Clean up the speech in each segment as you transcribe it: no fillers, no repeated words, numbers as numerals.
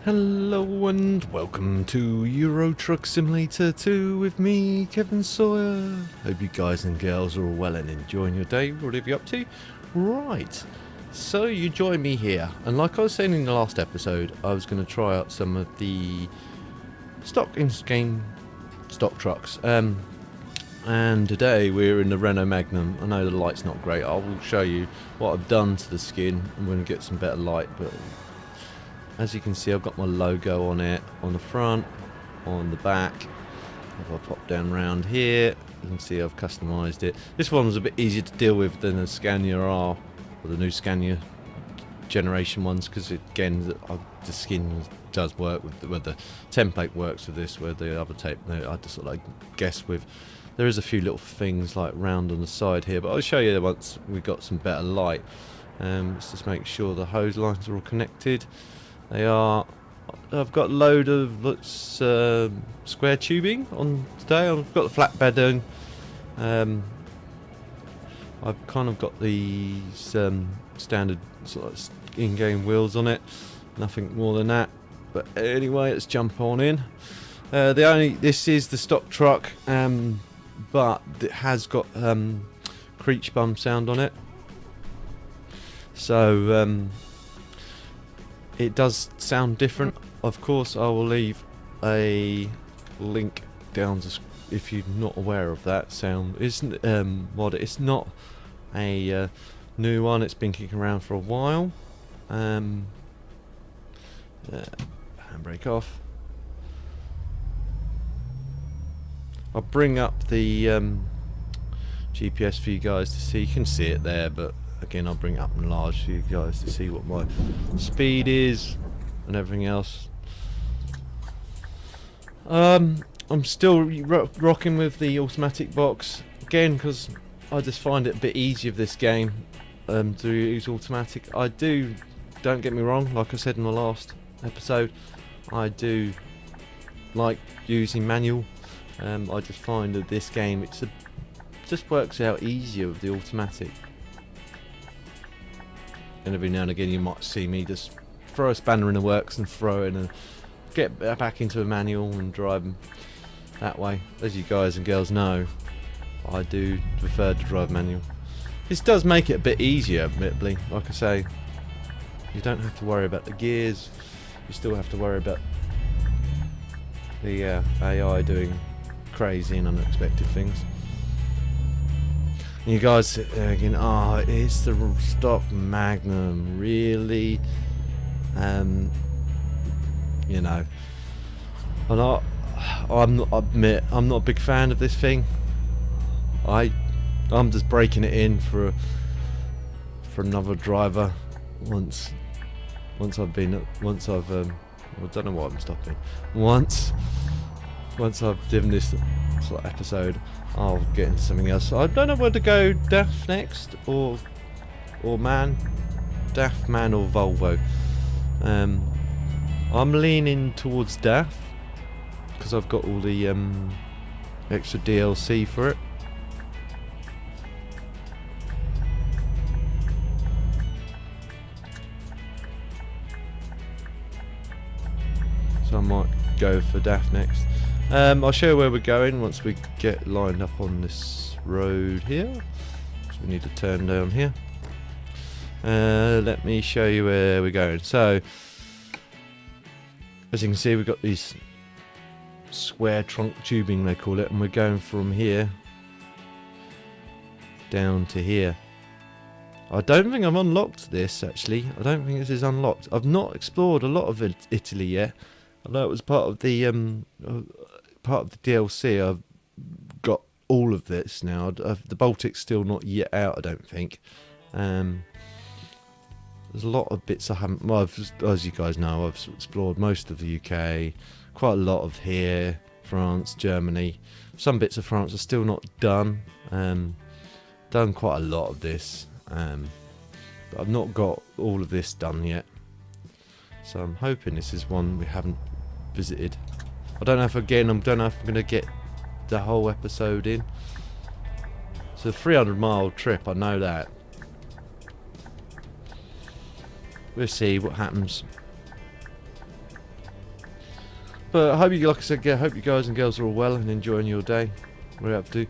Hello and welcome to Euro Truck Simulator 2 with me, Kevin Sawyer. Hope you guys and girls are all well and enjoying your day, whatever you're up to. Right, so you join me here, and like I was saying in the last episode, I was going to try out some of the stock in-game stock trucks. And today we're in the Renault Magnum. I know the light's not great. I will show you what I've done to the skin. I'm going to get some better light, but as you can see, I've got my logo on it, on the front, on the back. If I pop down around here, you can see I've customised it. This one was a bit easier to deal with than the Scania R, or the new Scania generation ones, because again, the skin does work with the template works with this, where the other tape, I just sort of like guess with. There is a few little things like round on the side here, but I'll show you once we've got some better light. Let's just make sure the hose lines are all connected. They are. I've got a load of square tubing on today. I've got the flatbed in. I've kind of got these standard sort of in-game wheels on it. Nothing more than that. But anyway, let's jump on in. This is the stock truck, but it has got creech bum sound on it. So it does sound different. Of course, I will leave a link down to if you're not aware of that sound. Isn't it's not a new one. It's been kicking around for a while. Handbrake off. I'll bring up the GPS for you guys to see. You can see it there, but again, I'll bring it up and large for you guys to see what my speed is and everything else. I'm still rocking with the automatic box again, because I just find it a bit easier of this game to use automatic. Don't get me wrong, like I said in the last episode, I do like using manual. I just find that this game just works out easier with the automatic. And every now and again you might see me just throw a spanner in the works and throw it in and get back into a manual and drive them that way. As you guys and girls know, I do prefer to drive manual. This does make it a bit easier, admittedly. Like I say, you don't have to worry about the gears. You still have to worry about the AI doing crazy and unexpected things. You guys sit there again, it's the stock Magnum, really? You know, I'm not a big fan of this thing. I'm just breaking it in for another driver. Once I've I don't know why I'm stopping. Once I've driven this sort of episode, I'll get into something else. I don't know where to go, DAF next, or MAN. DAF, MAN or Volvo. I'm leaning towards DAF, because I've got all the extra DLC for it. So I might go for DAF next. I'll show you where we're going once we get lined up on this road here. So we need to turn down here. Let me show you where we're going. So, as you can see, we've got these square trunk tubing, they call it, and we're going from here down to here. I don't think I've unlocked this, actually. I don't think this is unlocked. I've not explored a lot of Italy yet. Although it was part of the DLC, I've got all of this now. The Baltic's still not yet out, I don't think. There's a lot of bits I haven't. Well, as you guys know, I've explored most of the UK, quite a lot of here, France, Germany. Some bits of France are still not done. Done quite a lot of this, but I've not got all of this done yet. So I'm hoping this is one we haven't visited. I don't know if I'm going to get the whole episode in. It's a 300-mile trip, I know that. We'll see what happens. But I hope you, like I said, I hope you guys and girls are all well and enjoying your day. What are you up to?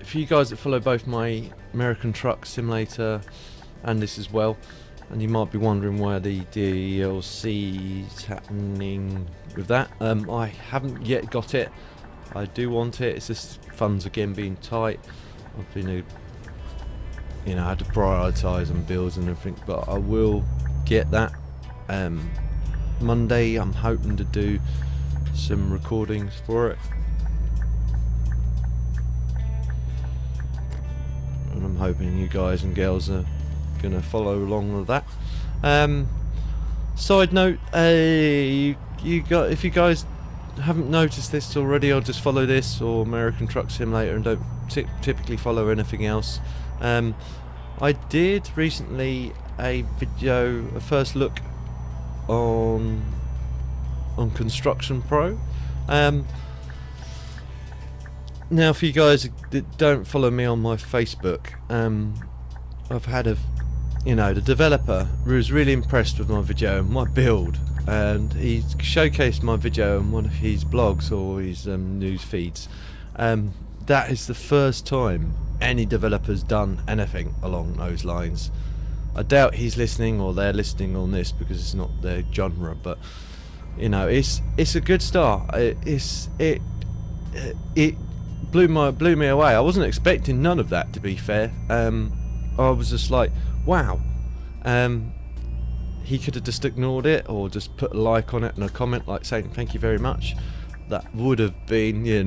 For you guys that follow both my American Truck Simulator and this as well, and you might be wondering why the DLC is happening with that. I haven't yet got it. I do want it. It's just funds again being tight. I've been, I had to prioritise on bills and everything, but I will get that. Monday, I'm hoping to do some recordings for it, and I'm hoping you guys and girls are gonna follow along with that. Side note, if you guys haven't noticed this already, I'll just follow this or American Truck Simulator and don't typically follow anything else. I did recently a first look on Construction Pro. Now for you guys that don't follow me on my Facebook, I've had the developer was really impressed with my video and my build, and he showcased my video on one of his blogs or his news feeds. That is the first time any developer's done anything along those lines. I doubt he's listening or they're listening on this because it's not their genre, but it's a good start. It blew me away. I wasn't expecting none of that, to be fair. I was just like, wow. He could have just ignored it or just put a like on it and a comment like saying thank you very much. That would have been, it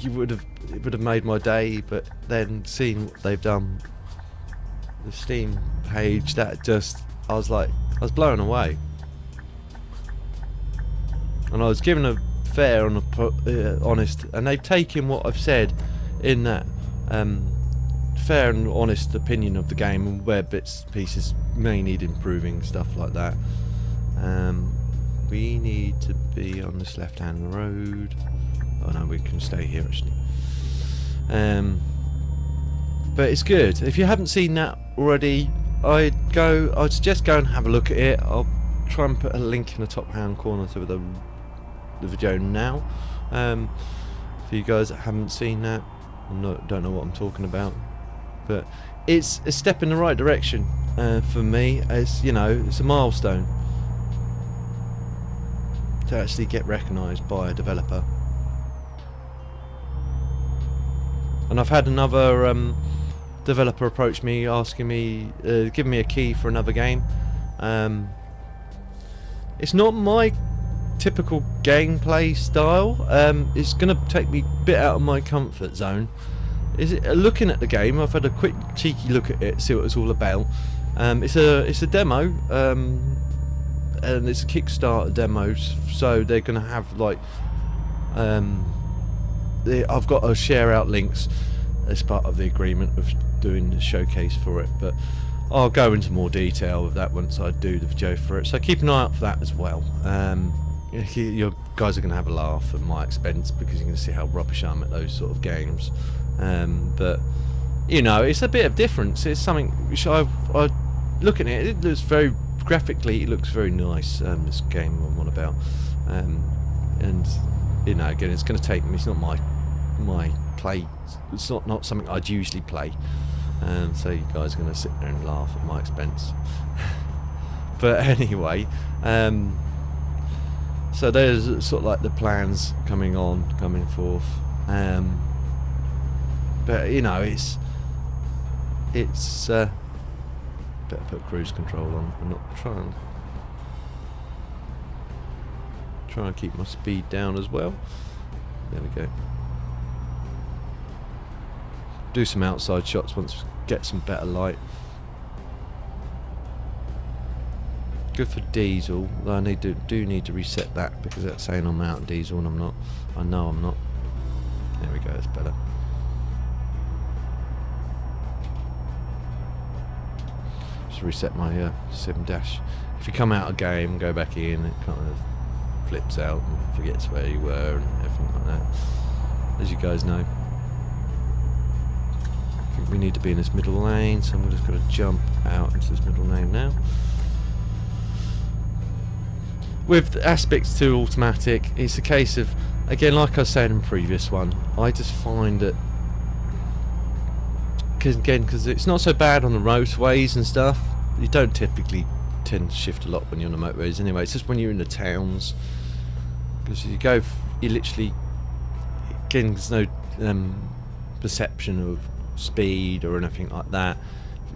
would have made my day. But then seeing what they've done, the Steam page, I was blown away, and I was given a fair and honest, and they've taken what I've said in that fair and honest opinion of the game and where bits and pieces may need improving, stuff like that. We need to be on this left hand road. Oh no, we can stay here actually. But it's good. If you haven't seen that already, I'd suggest go and have a look at it. I'll try and put a link in the top hand corner to the video now. For you guys that haven't seen that, don't know what I'm talking about, but it's a step in the right direction for me. It's it's a milestone to actually get recognised by a developer. And I've had another developer approach me asking me, giving me a key for another game. It's not my typical gameplay style. It's going to take me a bit out of my comfort zone. Looking at the game, I've had a quick cheeky look at it, see what it's all about. It's a demo, and it's a Kickstarter demo, so they're going to have I've got to share out links as part of the agreement of doing the showcase for it, but I'll go into more detail with that once I do the video for it, so keep an eye out for that as well. You guys are going to have a laugh at my expense because you're going to see how rubbish I am at those sort of games, but it's a bit of difference. It's something which I look at it, it looks very graphically, it looks very nice, this game I'm on about, and again, it's going to take me, it's not my play, it's not something I'd usually play, so you guys are going to sit there and laugh at my expense. But anyway, so there's sort of like the plans coming forth, but it's better put cruise control on and not try and keep my speed down as well. There we go. Do some outside shots once we get some better light. Good for diesel. I do need to reset that because that's saying I'm out of diesel and I'm not. I know I'm not. There we go, it's better. Just reset my sim dash. If you come out of game and go back in, it kind of flips out and forgets where you were and everything like that, as you guys know. I think we need to be in this middle lane, so I'm just going to jump out into this middle lane now. with aspects to automatic, it's a case of, again, like I was saying in the previous one, I just find that, because it's not so bad on the motorways and stuff. You don't typically tend to shift a lot when you're on the motorways anyway. It's just when you're in the towns, because you literally, again, there's no perception of speed or anything like that.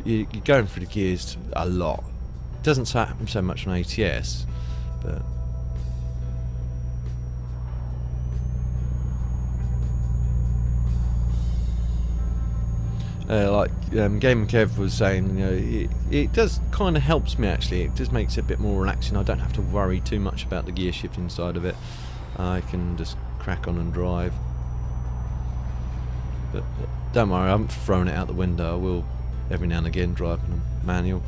You're going through the gears a lot. It doesn't happen so much on ATS, but like Game Kev was saying, you know, it does kind of helps me actually. It just makes it a bit more relaxing. I don't have to worry too much about the gear shifting side of it. I can just crack on and drive. But don't worry, I haven't thrown it out the window. I will every now and again drive in a manual.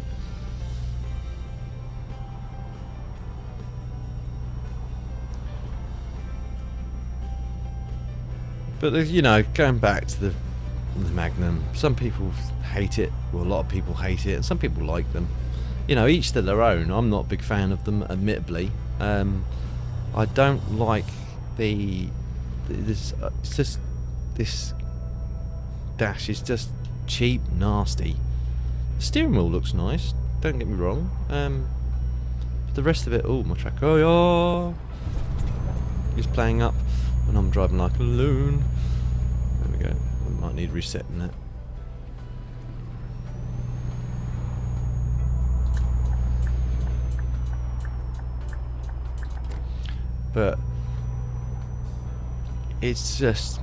But you know, going back to the Magnum, some people hate it, well, a lot of people hate it, and some people like them. You know, each to their own. I'm not a big fan of them, admittedly. I don't like this dash is just cheap, nasty. The steering wheel looks nice, don't get me wrong. But the rest of it, oh, my track, oh yeah, is playing up when I'm driving like a loon. There we go. I might need resetting that. But it's just,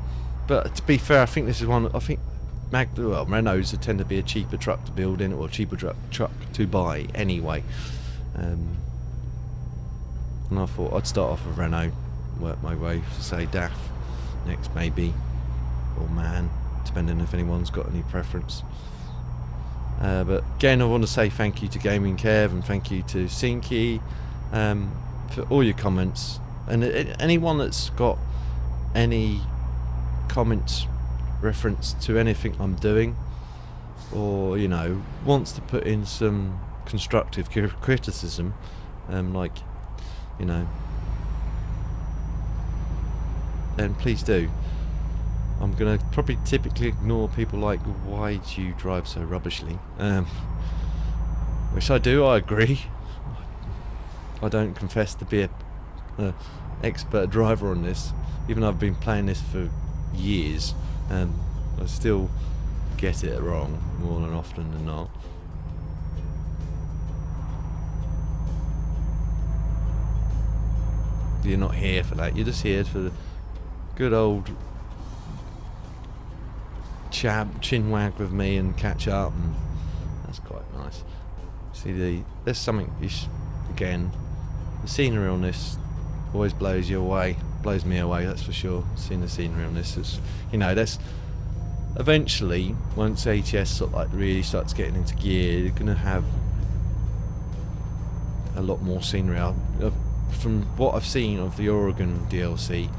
but to be fair, I think this is one, I think Renaults tend to be a cheaper truck to build in, or a cheaper truck to buy anyway. And I thought I'd start off with Renault, work my way to say DAF next maybe, or MAN, depending if anyone's got any preference. But again, I want to say thank you to Gaming Kev and thank you to Sinky for all your comments, and anyone that's got any comments reference to anything I'm doing, or you know, wants to put in some constructive criticism, like, you know, then please do. I'm gonna probably typically ignore people like, why do you drive so rubbishly, which I do, I agree. I don't confess to be a expert driver on this, even though I've been playing this for years. I still get it wrong more than often than not. You're not here for that, you're just here for the good old chin wag with me and catch up, and that's quite nice. See, there's something, again, the scenery on this always blows you away, blows me away, that's for sure. Seeing the scenery on this, is, you know, that's eventually, once ATS sort of like really starts getting into gear, you're gonna have a lot more scenery. From what I've seen of the Oregon DLC,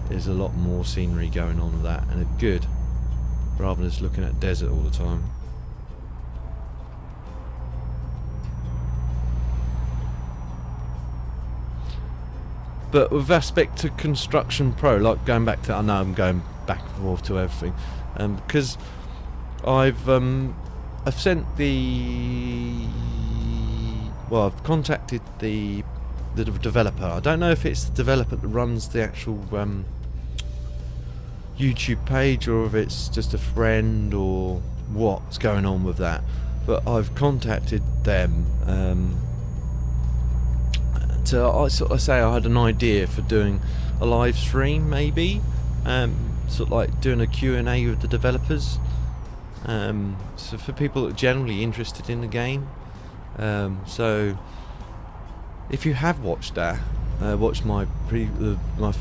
there's a lot more scenery going on with that, and it's good, rather than just looking at desert all the time. But with aspect to Construction Pro, like going back to, I know I'm going back and forth to everything, because I've sent I've contacted the developer. I don't know if it's the developer that runs the actual YouTube page, or if it's just a friend, or what's going on with that, but I've contacted them to sort of say I had an idea for doing a live stream, maybe sort of like doing a Q&A with the developers, so for people that are generally interested in the game. So if you have watched that, watched my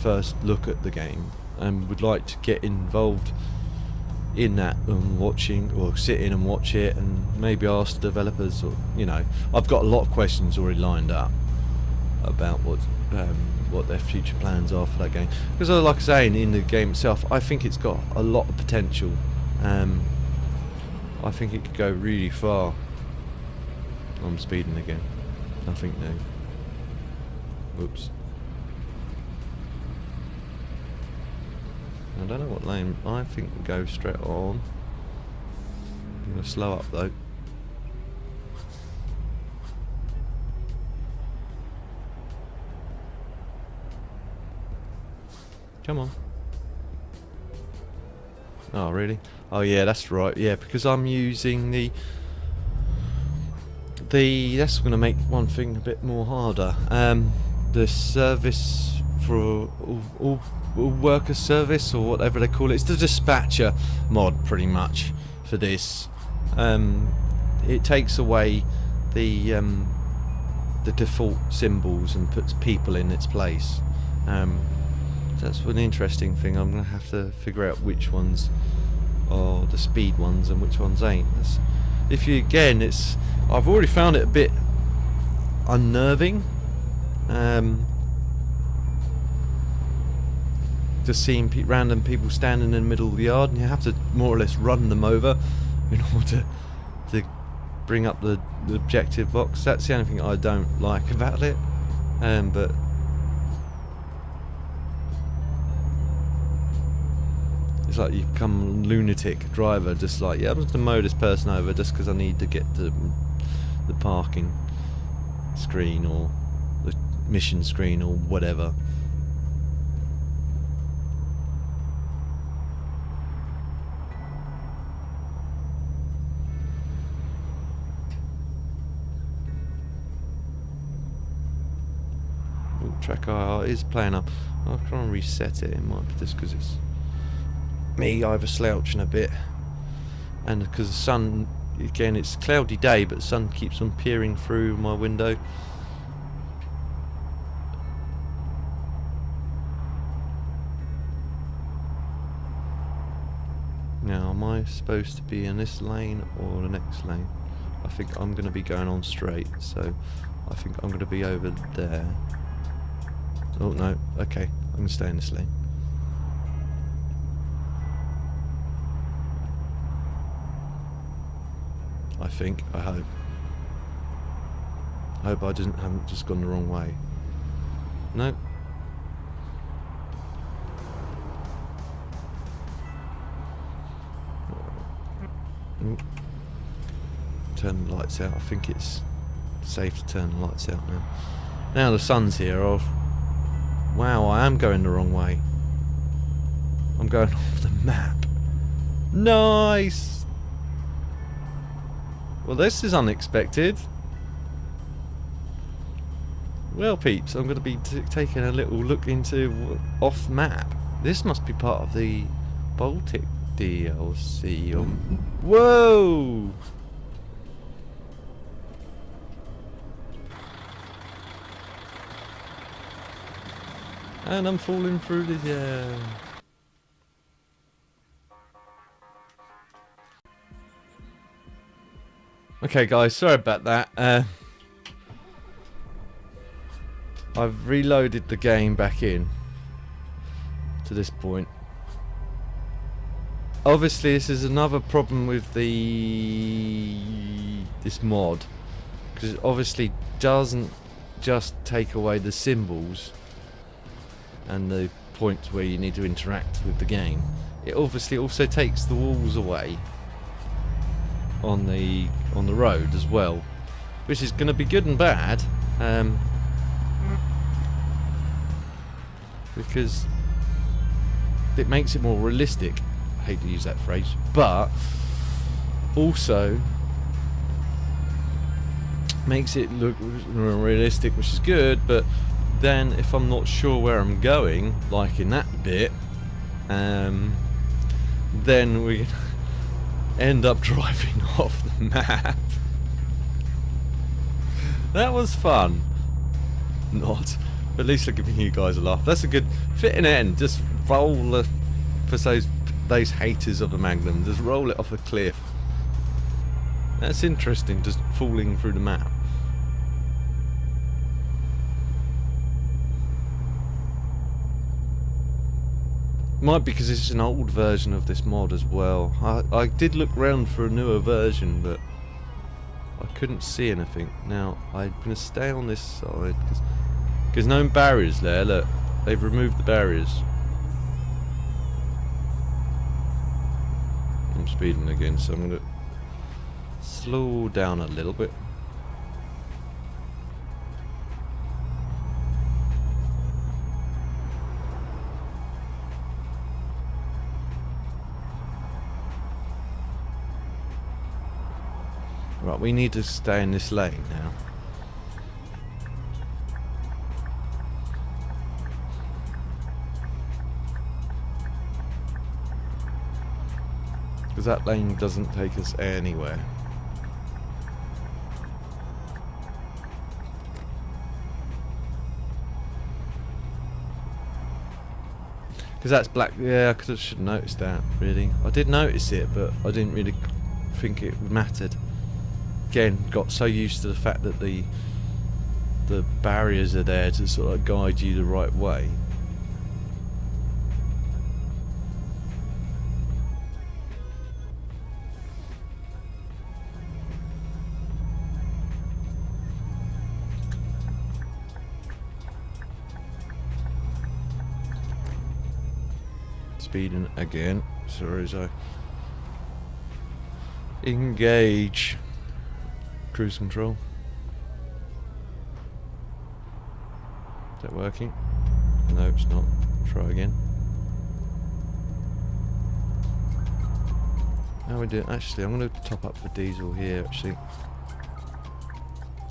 first look at the game, and would like to get involved in that, and watching, or sit in and watch it, and maybe ask the developers, or, you know, I've got a lot of questions already lined up about what their future plans are for that game, because like I say, in the game itself, I think it's got a lot of potential. I think it could go really far. I'm speeding again, nothing new. Oops. I don't know what lane. I think we go straight on. I'm going to slow up though. Come on. Oh, really? Oh, yeah, that's right. Yeah, because I'm using the... That's going to make one thing a bit more harder. The service for all worker service, or whatever they call it. It's the dispatcher mod, pretty much, for this. It takes away the default symbols and puts people in its place. That's an interesting thing. I'm going to have to figure out which ones are the speed ones and which ones ain't. I've already found it a bit unnerving. Just seeing random people standing in the middle of the yard, and you have to more or less run them over in order to bring up the objective box. That's the only thing I don't like about it. But it's like you become a lunatic driver, just like, yeah, I'm just going to mow this person over just because I need to get to the parking screen or the mission screen or whatever. Ooh, track IR is playing up. I'll try and reset it. It might be just because it's me either slouching a bit, and because the sun, again, it's a cloudy day, but the sun keeps on peering through my window. Now, am I supposed to be in this lane or the next lane? I think I'm going to be going on straight, so I think I'm going to be over there. Oh no, okay, I'm going to stay in this lane. I hope. I hope I haven't just gone the wrong way. No. Turn the lights out. I think it's safe to turn the lights out now. Now the sun's here. Wow, I am going the wrong way. I'm going off the map. Nice! Well, this is unexpected. Well, peeps, I'm going to be taking a little look into off map. This must be part of the Baltic DLC. Whoa! And I'm falling through the air. Okay, guys, sorry about that. I've reloaded the game back in to this point. Obviously, this is another problem with this mod, because it obviously doesn't just take away the symbols and the points where you need to interact with the game. It obviously also takes the walls away on the road as well, which is going to be good and bad, because it makes it more realistic. I hate to use that phrase, but also makes it look realistic, which is good. But then if I'm not sure where I'm going, like in that bit, then we end up driving off the map. That was fun. Not. But at least I'm giving you guys a laugh. That's a good fitting end. Just roll for those haters of the Magnum. Just roll it off a cliff. That's interesting, just falling through the map. Might be because it's an old version of this mod as well. I did look around for a newer version, but I couldn't see anything. Now, I'm going to stay on this side, because There's no barriers there, look. They've removed the barriers. I'm speeding again, so I'm going to slow down a little bit. Right, we need to stay in this lane now. Because that lane doesn't take us anywhere. Because that's black. Yeah, I should have noticed that, really. I did notice it, but I didn't really think it mattered. Again, got so used to the fact that the barriers are there to sort of guide you the right way. Speeding again. Sorry, as I engage cruise control. Is that working? No, it's not. Try again. How we do? Actually, I'm going to top up the diesel here. Actually,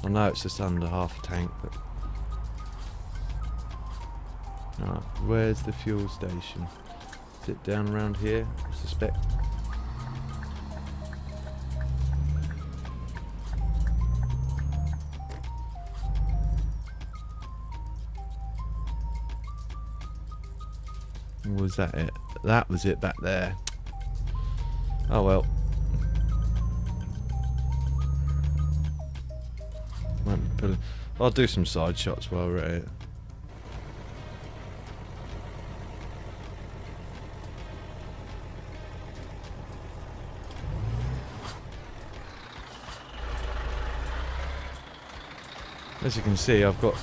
I know it's just under half a tank, but alright. Where's the fuel station? Is it down around here? I suspect. Was that it? That was it back there. Oh well. I'll do some side shots while we're at it. As you can see, I've got.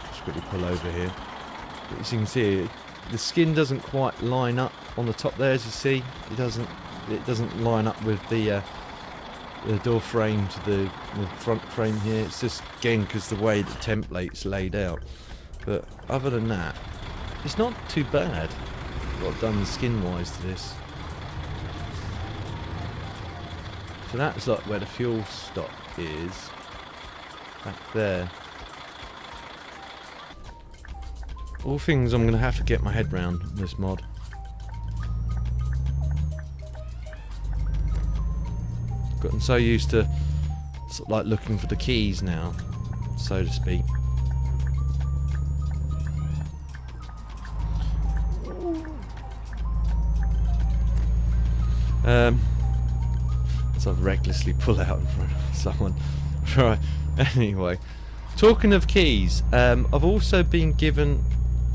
Just quickly pull over here. But as you can see, the skin doesn't quite line up on the top there. As you see, it doesn't line up with the door frame to the front frame here. It's just again because the way the template's laid out. But other than that, it's not too bad what I've done skin wise to this. So that's like where the fuel stop is. Back there. All things I'm going to have to get my head round this mod. Gotten so used to sort of like looking for the keys now, so to speak. So I've recklessly pulled out in front of someone. Right. Anyway, talking of keys, I've also been given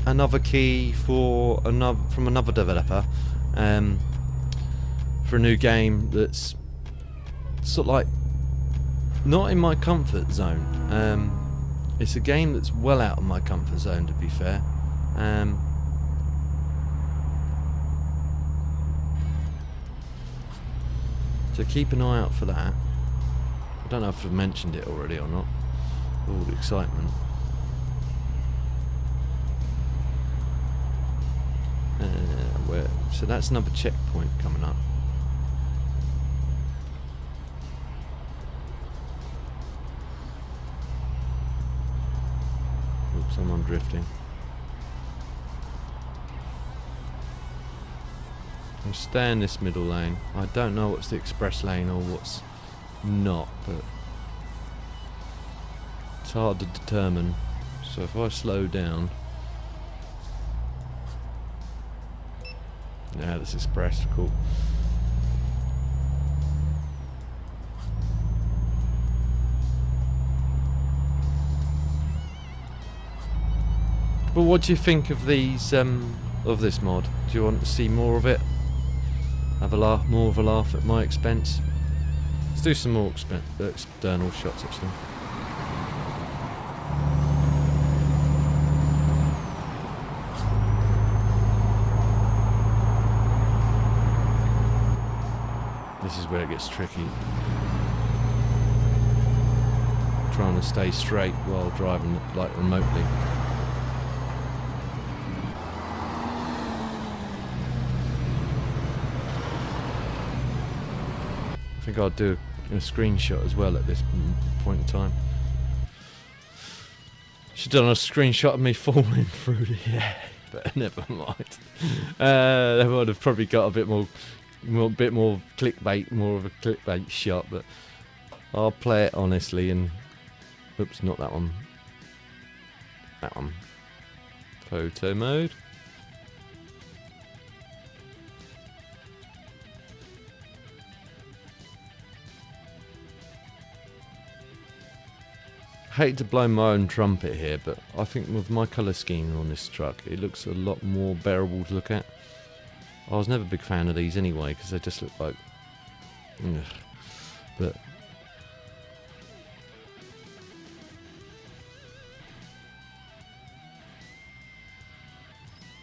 another key from another developer for a new game that's sort of like not in my comfort zone. It's a game that's well out of my comfort zone, to be fair. So keep an eye out for that. I don't know if I've mentioned it already or not. All the excitement. So that's another checkpoint coming up. Oops, someone drifting. I'll stay in this middle lane. I don't know what's the express lane or what's not, but it's hard to determine. So if I slow down, yeah, this express, cool. But what do you think of these of this mod? Do you want to see more of it? Have a laugh, more of a laugh at my expense? Let's do some more external shots actually. This is where it gets tricky. Trying to stay straight while driving like remotely. I think I'll do a screenshot as well at this point in time. Should have done a screenshot of me falling through the air, but never mind. That would have probably got a bit more clickbait, more of a clickbait shot, but I'll play it honestly and... Oops, not that one. That one. Photo mode. I hate to blow my own trumpet here, but I think with my colour scheme on this truck, it looks a lot more bearable to look at. I was never a big fan of these anyway, because they just look like... Ugh. But...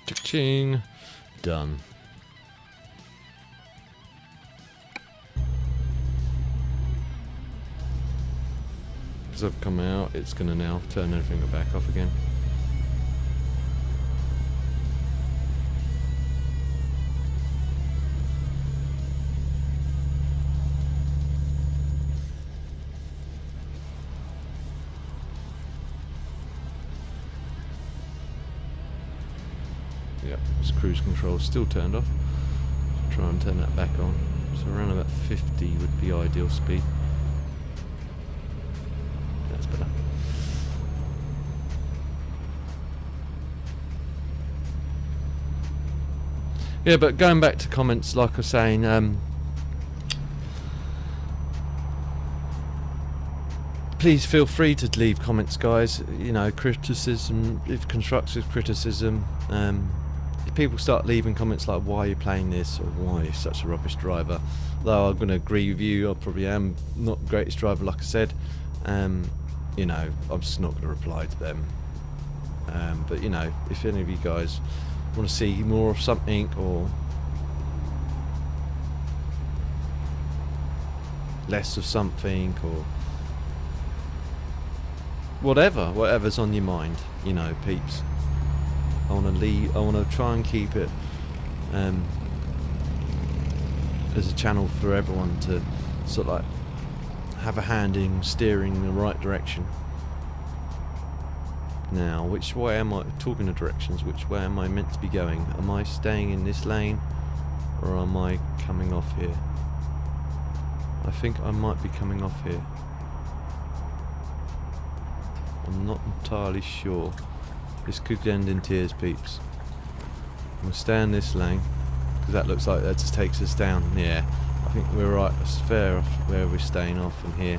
Cha-ching! Done. As I've come out, it's going to now turn everything back off again. Yep, this cruise control still turned off. Try and turn that back on. So around about 50 would be ideal speed. That's better. Yeah, but going back to comments, like I was saying, please feel free to leave comments, guys. You know, criticism, if constructive criticism. If people start leaving comments like, why are you playing this, or why are you such a rubbish driver, though I'm going to agree with you, I probably am not the greatest driver, like I said. You know, I'm just not going to reply to them. But you know, if any of you guys want to see more of something, or less of something, or whatever's on your mind, you know, peeps. I want to try and keep it as a channel for everyone to sort of like have a hand in steering in the right direction. Now, which way am I, talking of directions, which way am I meant to be going? Am I staying in this lane, or am I coming off here? I think I might be coming off here. I'm not entirely sure. This could end in tears, peeps. I'm going to stay in this lane, because that looks like that just takes us down. Yeah, I think we're right. It's fair off where we're staying off from here.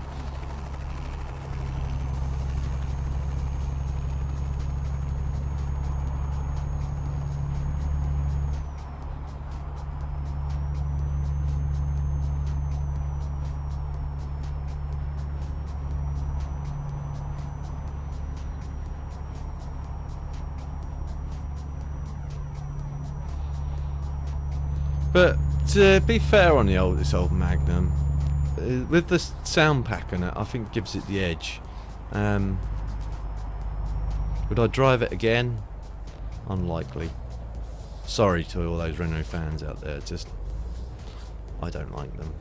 But to be fair on this old Magnum, with the sound pack on it, I think gives it the edge. Would I drive it again? Unlikely. Sorry to all those Renault fans out there, just I don't like them.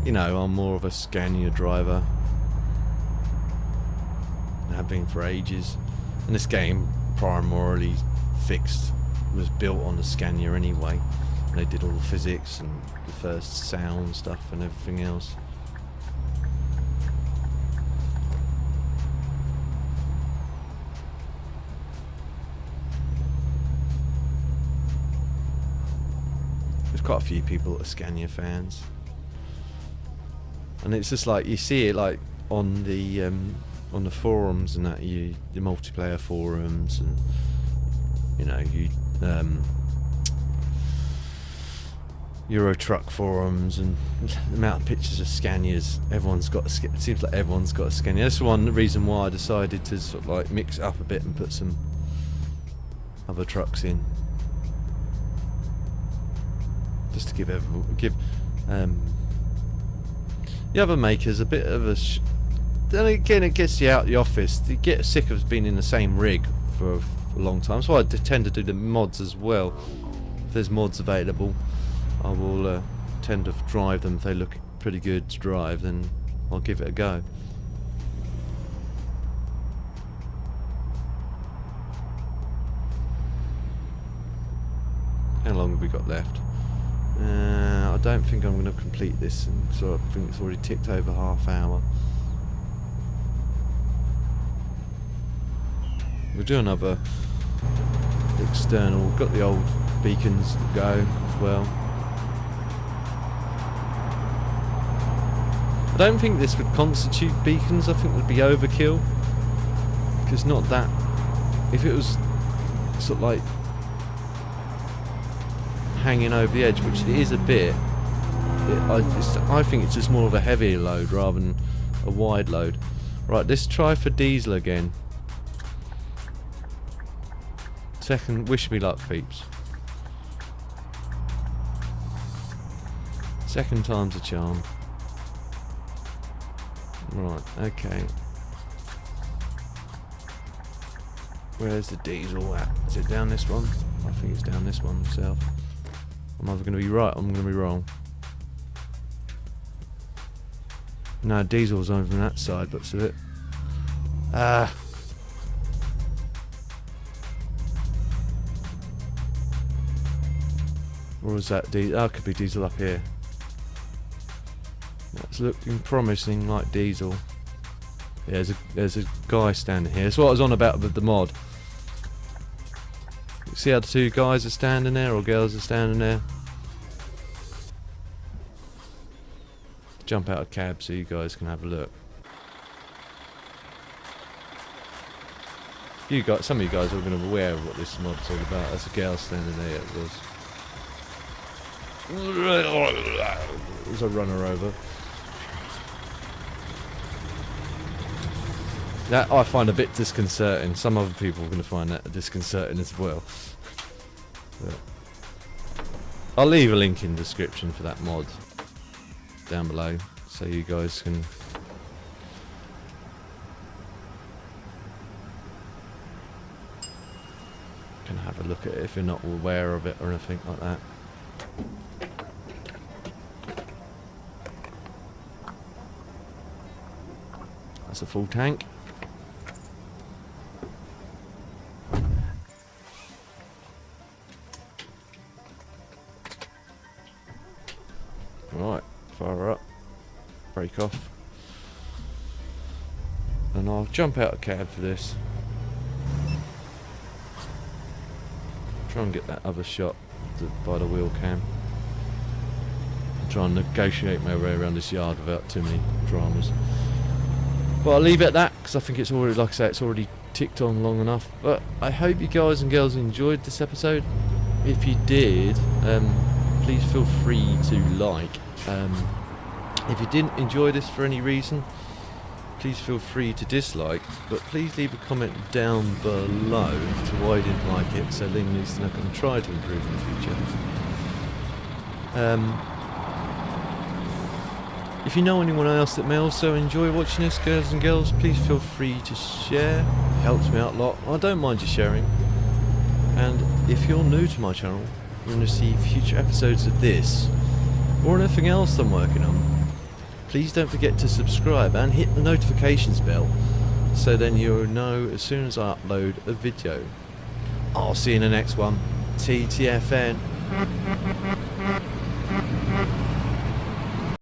You know, I'm more of a Scania driver. I have been for ages. And this game, primarily was built on the Scania anyway. And they did all the physics and the first sound stuff and everything else. There's quite a few people that are Scania fans. And it's just like, you see it like on the forums and that, the multiplayer forums, and you know, Euro Truck forums and the amount of pictures of Scanias. Everyone's got it seems like everyone's got a Scania. That's one reason why I decided to sort of like mix it up a bit and put some other trucks in, just to give the other makers a bit of a then again, it gets you out the office. You get sick of being in the same rig for a long time. So I tend to do the mods as well. If there's mods available, I will tend to drive them. If they look pretty good to drive, then I'll give it a go. How long have we got left? I don't think I'm going to complete this, and so I think it's already ticked over half hour. We'll do another external. We've got the old beacons to go as well. I don't think this would constitute beacons. I think it would be overkill, because not that. If it was sort of like hanging over the edge, which it is a bit, I think it's just more of a heavier load rather than a wide load. Right, let's try for diesel again. Second, wish me luck, peeps. Second time's a charm. Right, okay. Where's the diesel at? Is it down this one? I think it's down this one myself. I'm either going to be right or I'm going to be wrong. No, diesel's over on that side, looks of it. Or was that diesel? Oh, it could be diesel up here. That's looking promising like diesel. Yeah, there's a guy standing here. That's what I was on about with the mod. See how the two guys are standing there, or girls are standing there? Jump out of cab so you guys can have a look. Some of you guys are going to be aware of what this mod's all about. That's a girl standing there. It was a runner over. That I find a bit disconcerting. Some other people are going to find that disconcerting as well. But I'll leave a link in the description for that mod down below, so you guys can have a look at it if you're not aware of it or anything like that. That's a full tank. Right, fire up, break off, and I'll jump out of cab for this. Try and get that other shot by the wheel cam. Try and negotiate my way around this yard without too many dramas. But I'll leave it at that, because I think it's already, like I say, it's already ticked on long enough. But I hope you guys and girls enjoyed this episode. If you did, please feel free to like. If you didn't enjoy this for any reason, please feel free to dislike, but please leave a comment down below to why you didn't like it, so then at least I can try to improve in the future. If you know anyone else that may also enjoy watching this, girls and girls, please feel free to share. It helps me out a lot. I don't mind you sharing. And if you're new to my channel, you want to see future episodes of this or anything else I'm working on, please don't forget to subscribe and hit the notifications bell, so then you'll know as soon as I upload a video. I'll see you in the next one. TTFN.